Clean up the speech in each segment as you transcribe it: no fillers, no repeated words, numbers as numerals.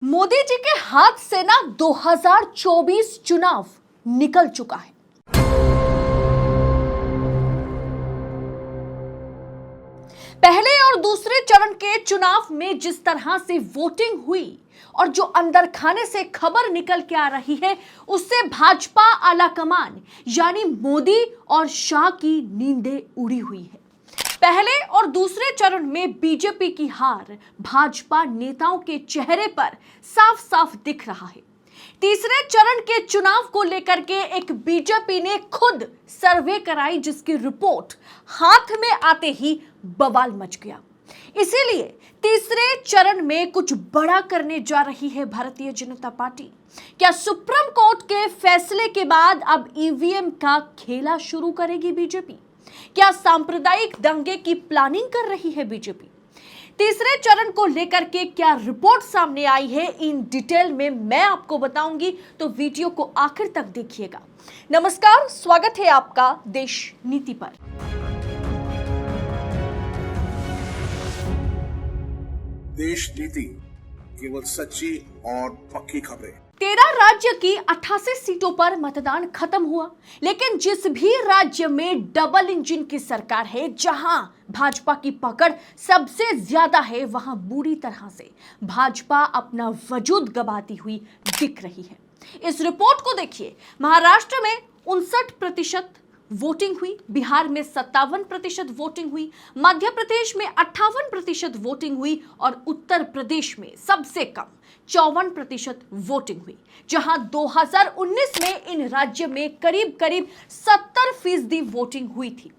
मोदी जी के हाथ से ना 2024 चुनाव निकल चुका है। पहले और दूसरे चरण के चुनाव में जिस तरह से वोटिंग हुई और जो अंदर खाने से खबर निकल के आ रही है, उससे भाजपा आलाकमान यानी मोदी और शाह की नींदें उड़ी हुई है। पहले और दूसरे चरण में बीजेपी की हार भाजपा नेताओं के चेहरे पर साफ साफ दिख रहा है। तीसरे चरण के चुनाव को लेकर के एक बीजेपी ने खुद सर्वे कराई, जिसकी रिपोर्ट हाथ में आते ही बवाल मच गया। इसीलिए तीसरे चरण में कुछ बड़ा करने जा रही है भारतीय जनता पार्टी। क्या सुप्रीम कोर्ट के फैसले के बाद अब ईवीएम का खेला शुरू करेगी बीजेपी? क्या सांप्रदायिक दंगे की प्लानिंग कर रही है बीजेपी? तीसरे चरण को लेकर के क्या रिपोर्ट सामने आई है, इन डिटेल में मैं आपको बताऊंगी, तो वीडियो को आखिर तक देखिएगा। नमस्कार, स्वागत है आपका देश नीति पर। देश नीति, केवल सच्ची और पक्की खबरें। 13 राज्य की 88 सीटों पर मतदान खत्म हुआ, लेकिन जिस भी राज्य में डबल इंजन की सरकार है, जहां भाजपा की पकड़ सबसे ज्यादा है, वहां बुरी तरह से भाजपा अपना वजूद गंवाती हुई दिख रही है। इस रिपोर्ट को देखिए। महाराष्ट्र में 59% वोटिंग हुई, बिहार में 57% वोटिंग हुई, मध्य प्रदेश में 58% वोटिंग हुई और उत्तर प्रदेश में सबसे कम 54% वोटिंग हुई, जहां 2019 में इन राज्य में करीब करीब 70% वोटिंग हुई थी।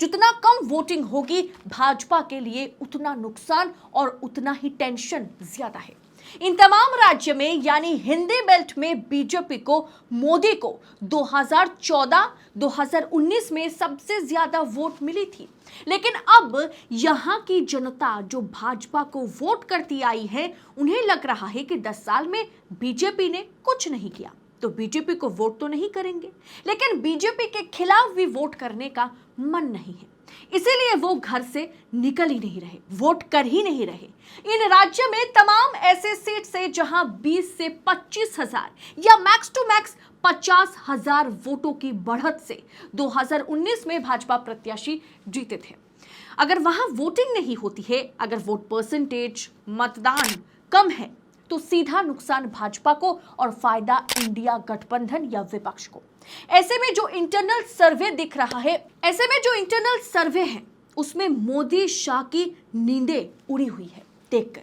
जितना कम वोटिंग होगी भाजपा के लिए उतना नुकसान और उतना ही टेंशन ज्यादा है। इन तमाम राज्य में यानी हिंदी बेल्ट में बीजेपी को, मोदी को 2014, 2019 में सबसे ज्यादा वोट मिली थी, लेकिन अब यहां की जनता जो भाजपा को वोट करती आई है, उन्हें लग रहा है कि 10 साल में बीजेपी ने कुछ नहीं किया, तो बीजेपी को वोट तो नहीं करेंगे, लेकिन बीजेपी के खिलाफ भी वोट करने का मन नहीं है। इसीलिए वो घर से निकल ही नहीं रहे, वोट कर ही नहीं रहे। इन राज्य में तमाम ऐसे सीट से जहां 20 से 25,000 या मैक्स टू मैक्स 50,000 वोटों की बढ़त से 2019 में भाजपा प्रत्याशी जीते थे। अगर वहां वोटिंग नहीं होती है, अगर वोट परसेंटेज, मतदान कम है, तो सीधा नुकसान भाजपा को और फायदा इंडिया गठबंधन या विपक्ष को। ऐसे में जो इंटरनल सर्वे है, उसमें मोदी शाह की नींदें उड़ी हुई है देखकर।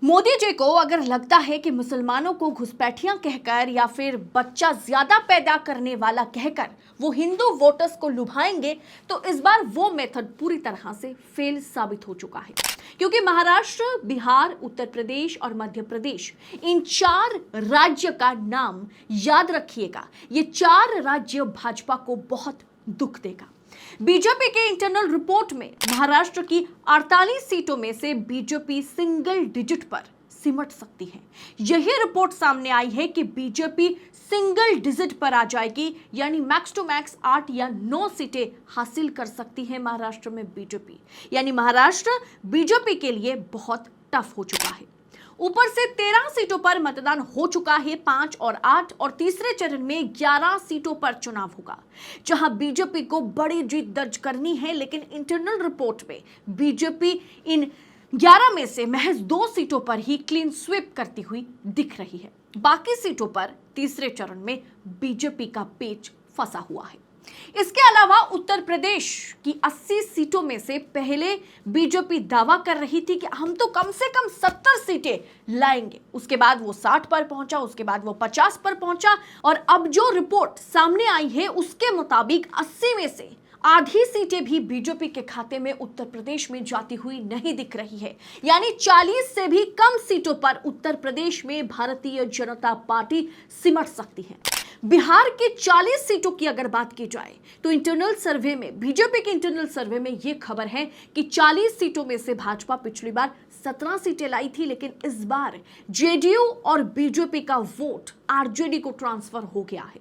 मोदी जी को अगर लगता है कि मुसलमानों को घुसपैठियां कहकर या फिर बच्चा ज्यादा पैदा करने वाला कहकर वो हिंदू वोटर्स को लुभाएंगे, तो इस बार वो मेथड पूरी तरह से फेल साबित हो चुका है, क्योंकि महाराष्ट्र, बिहार, उत्तर प्रदेश और मध्य प्रदेश, इन 4 राज्य का नाम याद रखिएगा। ये 4 राज्य भाजपा को बहुत दुख देगा। बीजेपी के इंटरनल रिपोर्ट में महाराष्ट्र की 48 सीटों में से बीजेपी सिंगल डिजिट पर सिमट सकती है। यही रिपोर्ट सामने आई है कि बीजेपी सिंगल डिजिट पर आ जाएगी, यानी मैक्स टू मैक्स 8 या 9 सीटें हासिल कर सकती है महाराष्ट्र में बीजेपी। यानी महाराष्ट्र बीजेपी के लिए बहुत टफ हो चुका है। ऊपर से 13 सीटों पर मतदान हो चुका है, 5 और 8, और तीसरे चरण में 11 सीटों पर चुनाव होगा, जहां बीजेपी को बड़ी जीत दर्ज करनी है। लेकिन इंटरनल रिपोर्ट में बीजेपी इन 11 में से महज 2 सीटों पर ही क्लीन स्वीप करती हुई दिख रही है। बाकी सीटों पर तीसरे चरण में बीजेपी का पेच फंसा हुआ है। इसके अलावा उत्तर प्रदेश की 80 सीटों में से पहले बीजेपी दावा कर रही थी कि हम तो कम से कम 70 सीटें लाएंगे। उसके बाद वो 60 पर पहुंचा, उसके बाद वो 50 पर पहुंचा, और अब जो रिपोर्ट सामने आई है उसके मुताबिक 80 में से आधी सीटें भी बीजेपी के खाते में उत्तर प्रदेश में जाती हुई नहीं दिख रही है। यानी 40 से भी कम सीटों पर उत्तर प्रदेश में भारतीय जनता पार्टी सिमट सकती है। बिहार की 40 सीटों की अगर बात की जाए, तो इंटरनल सर्वे में, बीजेपी के इंटरनल सर्वे में यह खबर है कि 40 सीटों में से भाजपा पिछली बार 17 सीटें लाई थी, लेकिन इस बार जेडीयू और बीजेपी का वोट आरजेडी को ट्रांसफर हो गया है।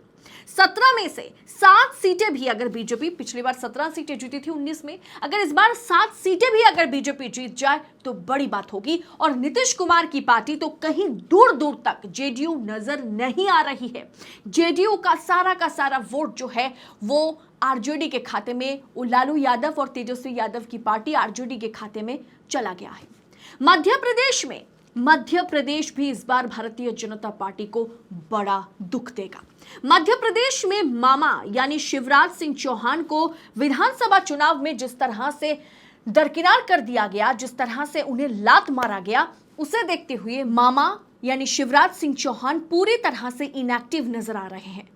17 में से 7 सीटें भी अगर बीजेपी, पिछली बार 17 सीटें जीती थी 19 में, अगर इस बार 7 सीटें भी अगर बीजेपी जीत जाए तो बड़ी बात होगी। और नीतीश कुमार की पार्टी तो कहीं दूर दूर तक जेडीयू नजर नहीं आ रही है। जेडीयू का सारा वोट जो है वो आरजेडी के खाते में, लालू यादव और तेजस्वी यादव की पार्टी आरजेडी के खाते में चला गया है। मध्य प्रदेश भी इस बार भारतीय जनता पार्टी को बड़ा दुख देगा। मध्य प्रदेश में मामा यानी शिवराज सिंह चौहान को विधानसभा चुनाव में जिस तरह से दरकिनार कर दिया गया, जिस तरह से उन्हें लात मारा गया, उसे देखते हुए मामा यानी शिवराज सिंह चौहान पूरी तरह से इनएक्टिव नजर आ रहे हैं।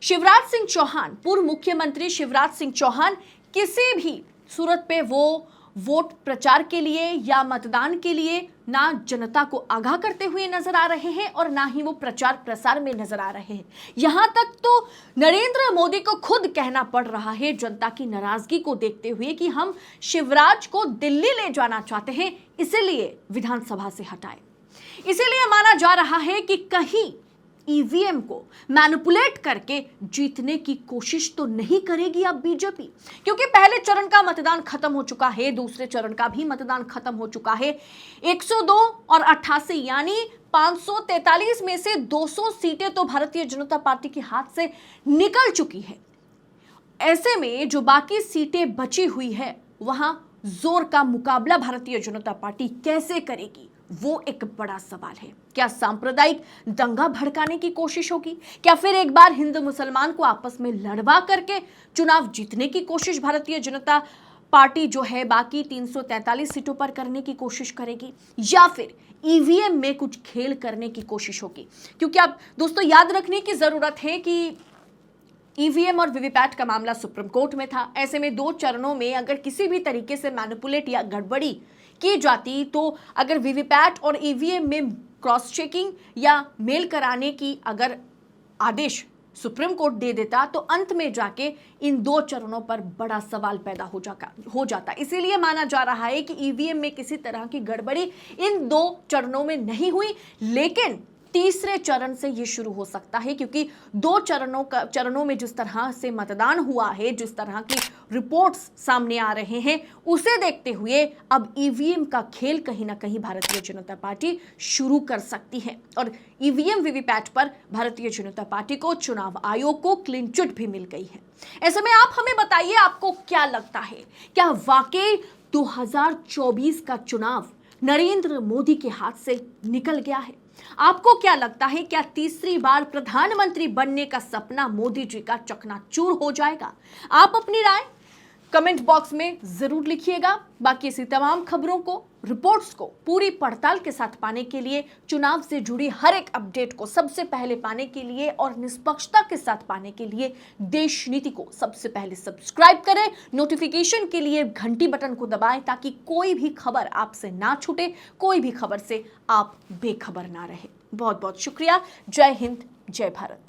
शिवराज सिंह चौहान, पूर्व मुख्यमंत्री शिवराज सिंह चौहान, किसी भी सूरत पे वो वोट प्रचार के लिए या मतदान के लिए ना जनता को आगाह करते हुए नजर आ रहे हैं और ना ही वो प्रचार प्रसार में नजर आ रहे हैं। यहां तक तो नरेंद्र मोदी को खुद कहना पड़ रहा है जनता की नाराजगी को देखते हुए कि हम शिवराज को दिल्ली ले जाना चाहते हैं, इसीलिए विधानसभा से हटाए। इसीलिए माना जा रहा है कि कहीं ईवीएम को मैनिपुलेट करके जीतने की कोशिश तो नहीं करेगी अब बीजेपी, क्योंकि पहले चरण का मतदान खत्म हो चुका है, दूसरे चरण का भी मतदान खत्म हो चुका है। 102 और 88 यानी 543 में से 200 सीटें तो भारतीय जनता पार्टी के हाथ से निकल चुकी है। ऐसे में जो बाकी सीटें बची हुई है वहां जोर का मुकाबला भारतीय जनता पार्टी कैसे करेगी, वो एक बड़ा सवाल है। क्या सांप्रदायिक दंगा भड़काने की कोशिश होगी? क्या फिर एक बार हिंदू मुसलमान को आपस में लड़वा करके चुनाव जीतने की कोशिश भारतीय जनता पार्टी जो है बाकी 343 सीटों पर करने की कोशिश करेगी? या फिर ईवीएम में कुछ खेल करने की कोशिश होगी? क्योंकि आप दोस्तों याद रखने की जरूरत है कि ईवीएम और वीवीपैट का मामला सुप्रीम कोर्ट में था। ऐसे में 2 चरणों में अगर किसी भी तरीके से मैनिपुलेट या गड़बड़ी की जाती तो अगर वीवीपैट और ईवीएम में क्रॉस चेकिंग या मेल कराने की अगर आदेश सुप्रीम कोर्ट दे देता तो अंत में जाके इन 2 चरणों पर बड़ा सवाल पैदा हो जाता। इसीलिए माना जा रहा है कि ईवीएम में किसी तरह की गड़बड़ी इन 2 चरणों में नहीं हुई, लेकिन तीसरे चरण से यह शुरू हो सकता है, क्योंकि 2 चरणों में जिस तरह से मतदान हुआ है, जिस तरह की रिपोर्ट्स सामने आ रहे हैं, उसे देखते हुए अब ईवीएम का खेल कहीं ना कहीं भारतीय जनता पार्टी शुरू कर सकती है। और ईवीएम वीवीपैट पर भारतीय जनता पार्टी को चुनाव आयोग को क्लीन चिट भी मिल गई है। ऐसे में आप हमें बताइए, आपको क्या लगता है, क्या वाकई 2024 का चुनाव नरेंद्र मोदी के हाथ से निकल गया है? आपको क्या लगता है, क्या तीसरी बार प्रधानमंत्री बनने का सपना मोदी जी का चकनाचूर हो जाएगा? आप अपनी राय कमेंट बॉक्स में जरूर लिखिएगा। बाकी ऐसी तमाम खबरों को, रिपोर्ट्स को पूरी पड़ताल के साथ पाने के लिए, चुनाव से जुड़ी हर एक अपडेट को सबसे पहले पाने के लिए और निष्पक्षता के साथ पाने के लिए देश नीति को सबसे पहले सब्सक्राइब करें। नोटिफिकेशन के लिए घंटी बटन को दबाएं ताकि कोई भी खबर आपसे ना छूटे, कोई भी खबर से आप बेखबर ना रहे। बहुत बहुत शुक्रिया। जय हिंद, जय भारत।